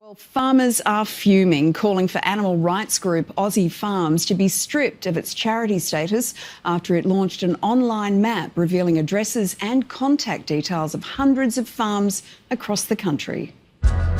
Well, farmers are fuming, calling for animal rights group Aussie Farms to be stripped of its charity status after it launched an online map revealing addresses and contact details of hundreds of farms across the country.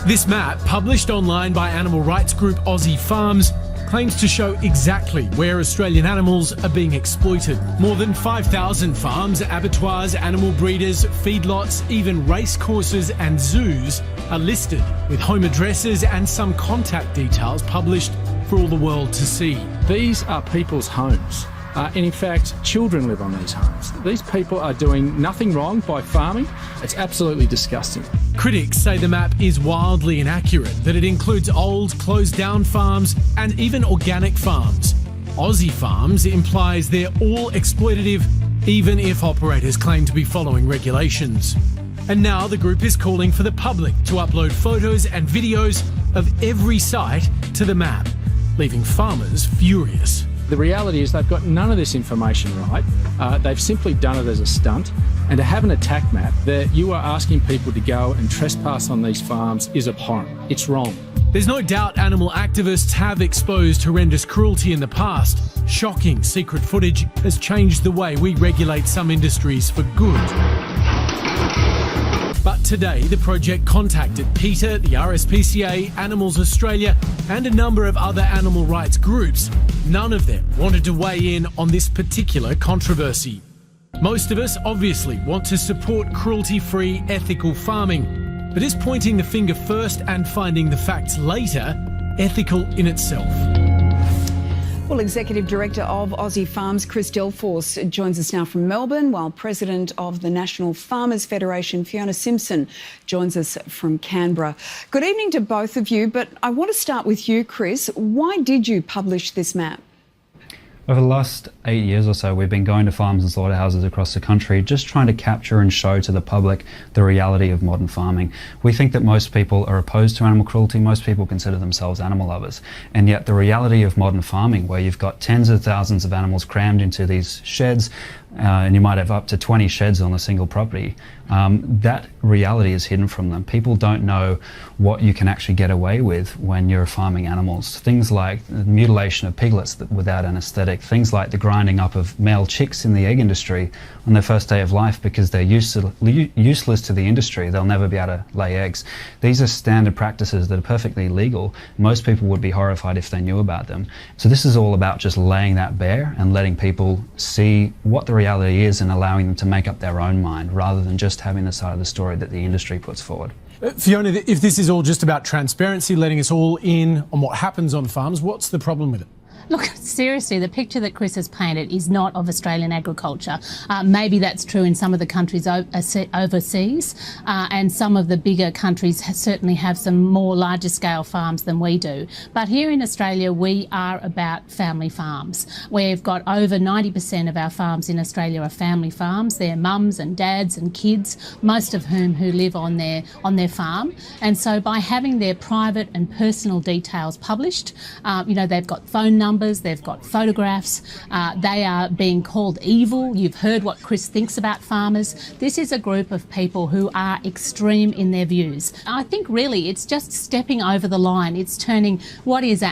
This map, published online by animal rights group Aussie Farms, claims to show exactly where Australian animals are being exploited. More than 5,000 farms, abattoirs, animal breeders, feedlots, even racecourses and zoos are listed, with home addresses and some contact details published for all the world to see. These are people's homes. And in fact, children live on these homes. These people are doing nothing wrong by farming. It's absolutely disgusting. Critics say the map is wildly inaccurate, that it includes old, closed-down farms and even organic farms. Aussie Farms implies they're all exploitative, even if operators claim to be following regulations. And now the group is calling for the public to upload photos and videos of every site to the map, leaving farmers furious. The reality is they've got none of this information right. They've simply done it as a stunt. And to have an attack map that you are asking people to go and trespass on these farms is abhorrent. It's wrong. There's no doubt animal activists have exposed horrendous cruelty in the past. Shocking secret footage has changed the way we regulate some industries for good. But today, the project contacted PETA, the RSPCA, Animals Australia, and a number of other animal rights groups. None of them wanted to weigh in on this particular controversy. Most of us obviously want to support cruelty-free, ethical farming. But is pointing the finger first and finding the facts later ethical in itself? Well, Executive Director of Aussie Farms, Chris Delforce, joins us now from Melbourne, while President of the National Farmers Federation, Fiona Simpson, joins us from Canberra. Good evening to both of you, but I want to start with you, Chris. Why did you publish this map? Over the last 8 years or so, we've been going to farms and slaughterhouses across the country, just trying to capture and show to the public the reality of modern farming. We think that most people are opposed to animal cruelty. Most people consider themselves animal lovers. And yet the reality of modern farming, where you've got tens of thousands of animals crammed into these sheds, and you might have up to 20 sheds on a single property, that reality is hidden from them. People don't know what you can actually get away with when you're farming animals. Things like the mutilation of piglets without anaesthetic, things like the grinding up of male chicks in the egg industry on their first day of life because they're useless to the industry. They'll never be able to lay eggs. These are standard practices that are perfectly legal. Most people would be horrified if they knew about them. So this is all about just laying that bare and letting people see what the reality is and allowing them to make up their own mind rather than just having the side of the story that the industry puts forward. Fiona, if this is all just about transparency, letting us all in on what happens on farms, what's the problem with it? Look, seriously, the picture that Chris has painted is not of Australian agriculture. Maybe that's true in some of the countries overseas, and some of the bigger countries certainly have some more larger scale farms than we do. But here in Australia, we are about family farms. We've got over 90% of our farms in Australia are family farms. They're mums and dads and kids, most of whom who live on their farm. And so by having their private and personal details published, they've got phone numbers, they've got photographs, they are being called evil. You've heard what Chris thinks about farmers. This is a group of people who are extreme in their views. I think really it's just stepping over the line. It's turning what is an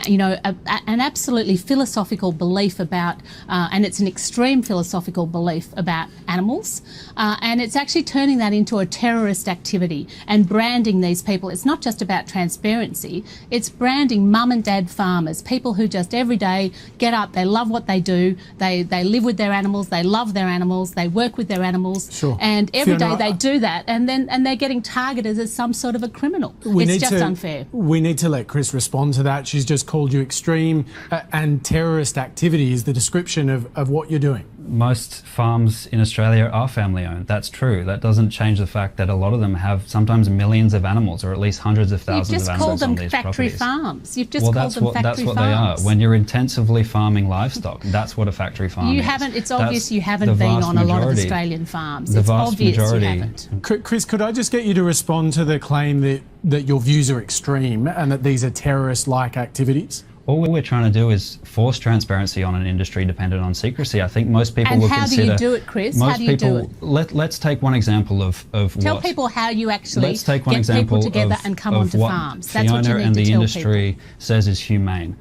absolutely philosophical belief about, and it's an extreme philosophical belief about animals, and it's actually turning that into a terrorist activity and branding these people. It's not just about transparency, it's branding mum and dad farmers, people who just every day get up, they love what they do, they live with their animals, they love their animals, they work with their animals. Sure. And every Fiona, day they do that, and they're getting targeted as some sort of a criminal. It's just unfair. We need to let Chris respond to that. She's just called you extreme and terrorist activity is the description of what you're doing. Most farms in Australia are family owned. That's true. That doesn't change the fact that a lot of them have sometimes millions of animals, or at least hundreds of thousands of animals on these properties. You've just called them factory farms. You've just called them factory farms. That's what they are. When you're intensively farming livestock, that's what a factory farm is. It's obvious you haven't been on a lot of Australian farms. The vast majority. You haven't. Chris, could I just get you to respond to the claim that your views are extreme and that these are terrorist-like activities? All we're trying to do is force transparency on an industry dependent on secrecy. I think most people will consider... And how do you do it, Chris? Most How do you people, do it? Let's take one example of Tell what... people how you actually Let's take one get example people together of, and come of onto what farms. That's what you Fiona need and to the tell industry people. says is humane.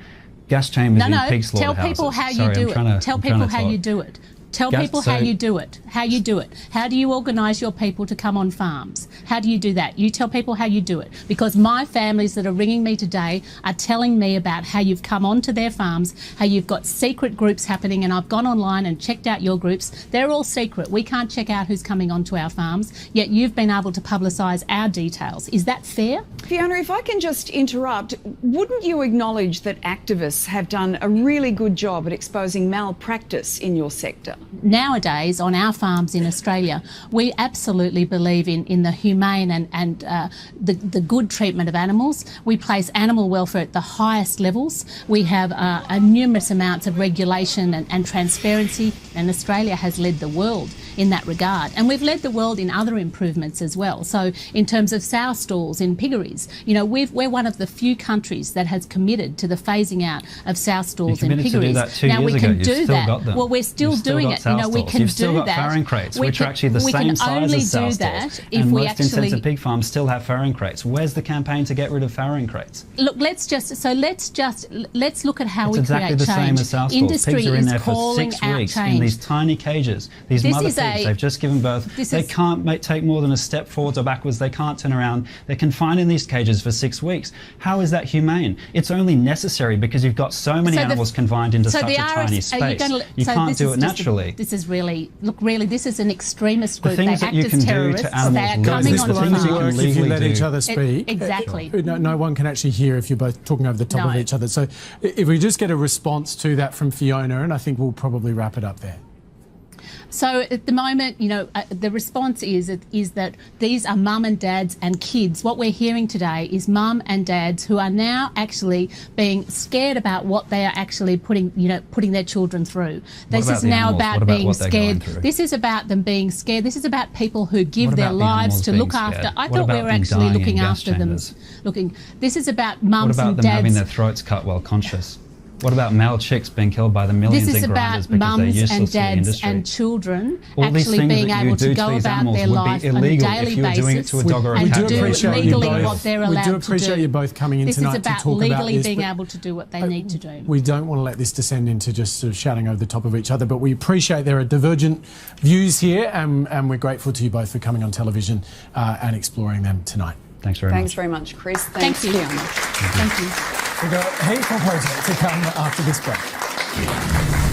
Gas chambers in pig tell slaughterhouses. people how you Sorry, do I'm trying to- it. Tell I'm trying people to how you talk. do it. Tell Gas- people how so- you do it. How you do it. How do you organise your people to come on farms? How do you do that? You tell people how you do it. Because my families that are ringing me today are telling me about how you've come onto their farms, how you've got secret groups happening, and I've gone online and checked out your groups. They're all secret. We can't check out who's coming onto our farms, yet you've been able to publicise our details. Is that fair? Fiona, if I can just interrupt, wouldn't you acknowledge that activists have done a really good job at exposing malpractice in your sector? Nowadays, on our farms in Australia, we absolutely believe in the humane and the good treatment of animals. We place animal welfare at the highest levels. We have numerous amounts of regulation and transparency, and Australia has led the world in that regard. And we've led the world in other improvements as well. So in terms of sow stalls in piggeries, you know, we're one of the few countries that has committed to the phasing out of sow stalls in committed to do piggeries. that 2 now years we ago. can You've do still that. got them. Well, we're still You've still doing got it. You know, sow we stalls. can You've still do got that. farrowing crates, We which are can- actually the we same can size only as sow do stalls. that if And we most actually intensive pig farms still have farrowing crates. Where's the campaign to get rid of farrowing crates? Look, let's look at how It's we exactly create the change. same as sow stalls. Industry Pigs are in is there for calling 6 out weeks change. in these tiny cages. These This mother is pigs, a- they've just given birth. this They is- can't take more than a step forwards or backwards. They can't turn around. They're confined in these cages for 6 weeks. How is that humane? It's only necessary because you've got so many So the- animals confined into so such the a tiny RS are you space. gonna- You so can't this do is it just naturally. This is really, this is an extremist group. things they that act you as can do to terrorists. animals They are legally, coming This the will on only things you can work farms. if you legally let do. each other speak. Exactly. No one can actually hear if you're both talking over the top of No. each other. So if we just get a response to that from Fiona, and I think we'll probably wrap it up there. So at the moment, you know, the response is that these are mum and dads and kids. What we're hearing today is mum and dads who are now actually being scared about what they are actually putting their children through. This about is the now animals? about What about being what they're going scared. through? This is about them being scared. This is about people who give What their about the lives animals to being look after. scared? I What thought we about were them actually dying looking in gas after them. chambers? This is about What mums about and them having dads. their throats cut while conscious? What about male chicks being killed by the millions This is in grinders about because they're mums useless and to the dads industry? and children All these actually things being that you able do to to go these about animals their would be life on a illegal if daily you were doing it basis to a dog or a and cat. to We do do appreciate you legally both. what they're We allowed do to appreciate do. you both coming in This tonight is about to talk about legally this, being but- able to do what they need to do. We don't want to let this descend into just sort of shouting over the top of each other, but we appreciate there are divergent views here, and we're grateful to you both for coming on television and exploring them tonight. Thanks very Thanks much. very much, Chris. Thank Thanks, you. Fiona. Thank you. We've got a heap more project to come after this break.